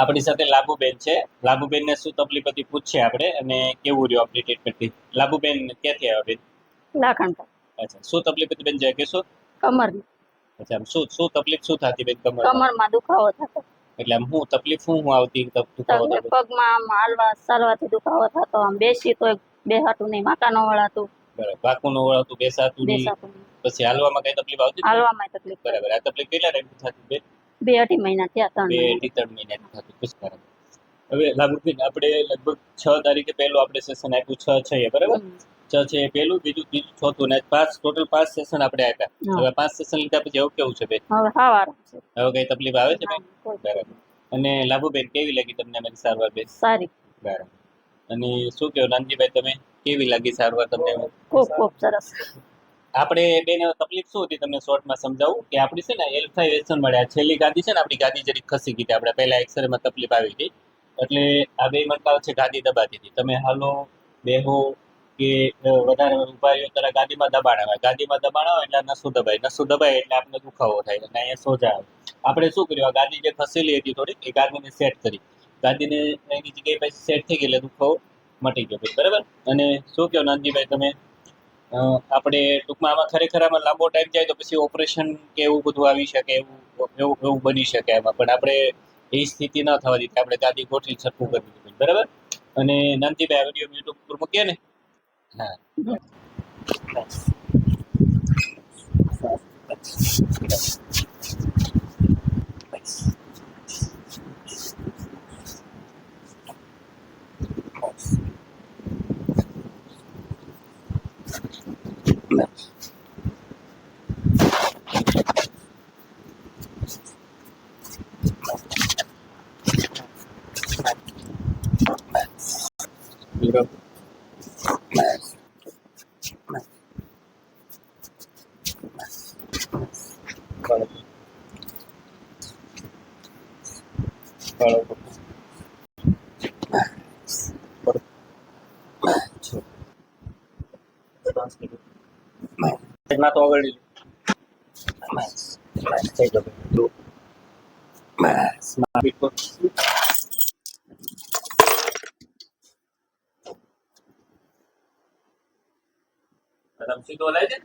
આપણી સાથે લાભુબેન છે. લાભુબેનને શું તકલીફ હતી પૂછીએ આપણે અને કેવું રહ્યું આપણી ટ્રીટમેન્ટથી. લાભુબેન ક્યાંથી આવ્યા બેન? લાખણતા. અચ્છા, શું તકલીફ હતી બેન જરા કહેશો? કમરની. અચ્છા, આમ શું તકલીફ શું થતી બેન કમરમાં? કમરમાં દુખાવો થતો. એટલે આમ શું તકલીફ શું આવતી દુખાવો તકલીફ થતો? પગમાં આમ હાલવા ચાલવાથી દુખાવો થતો, આમ બેસી તો બેહાતું નહીં, માથા ન વળાતું, બરાબર, બાકું નું વળાતું, બેસાતું નહીં. બેસાતું નહીં. પછી હાલવામાં કઈ તકલીફ આવતી? હાલવામાં તકલીફ. બરાબર, આ તકલીફ કેટલા ટાઈમ થતી બેન? 2-2.5 મહિના થયા, 3 બે મહિના. થી 3 મહિનાથી થતું. બરાબર. હવે લાભુબેન આપણે લગભગ 6 તારીખે પહેલું આપણે સેશન આપ્યું, 6 છે બરાબર. 6 છે પહેલું, બીજું ચોથું ને 5 ટોટલ 5 સેશન આપણે આપ્યા. હવે 5 સેશન લીધા પછી હવે કેવું છે બેન? હવે આરામ છે. હવે કઈ તકલીફ આવે છે બેન? કોઈ બરાબર. અને લાભુબેન કેવી લાગી તમને અમારી સારવાર બેન? સારી. બરાબર. અને શું કહો નાનજીભાઈ, તમે કેવી લાગી સારવાર તમને? ખૂબ ખૂબ સરસ. આપણે બેન તકલીફ શું હતી તમને શોર્ટમાં સમજાવું કે આપણી છે ને L5 મળ્યા, છેલ્લી ગાદી છે ને આપણી ગાદી જરીક ખસી ગઈ હતી. આપણે પહેલા એક્સરેમાં તકલીફ આવી હતી એટલે આ બે મણકા છે ગાદી દબાતી હતી. તમે હાલો બેહો કે વધારે ઉભા રહ્યો ત્યારે ગાદીમાં દબાણ આવે. ગાદીમાં દબાણ આવે એટલે નસું દબાય એટલે આપણે દુખાવો થાય અને અહીંયા સોજા આવે. આપણે શું કર્યું, આ ગાદી જે ખસેલી હતી થોડીક એ ગાદીને સેટ કરી. ગાદીને એની જગ્યાએ પછી સેટ થઈ ગઈ એટલે દુખાવો મટી ગયો બરાબર. અને શું કહો નાનજીભાઈ તમે? આપણે ટૂંકમાં આમાં ખરેખર આમાં લાંબો ટાઈમ જાય તો પછી ઓપરેશન કે એવું બધું આવી શકે, એવું બની શકે એમાં. પણ આપણે એ સ્થિતિ ન થવા દીધી, આપણે ગાદી ગોઠવી સરખું કરી દીધું બરાબર. અને નાનજીભાઈ આ વિડીયો યુટ્યુબ પર મૂકીએ ને? હા. માં તો આગળ થઈ જશે. સીધો લાવી દે.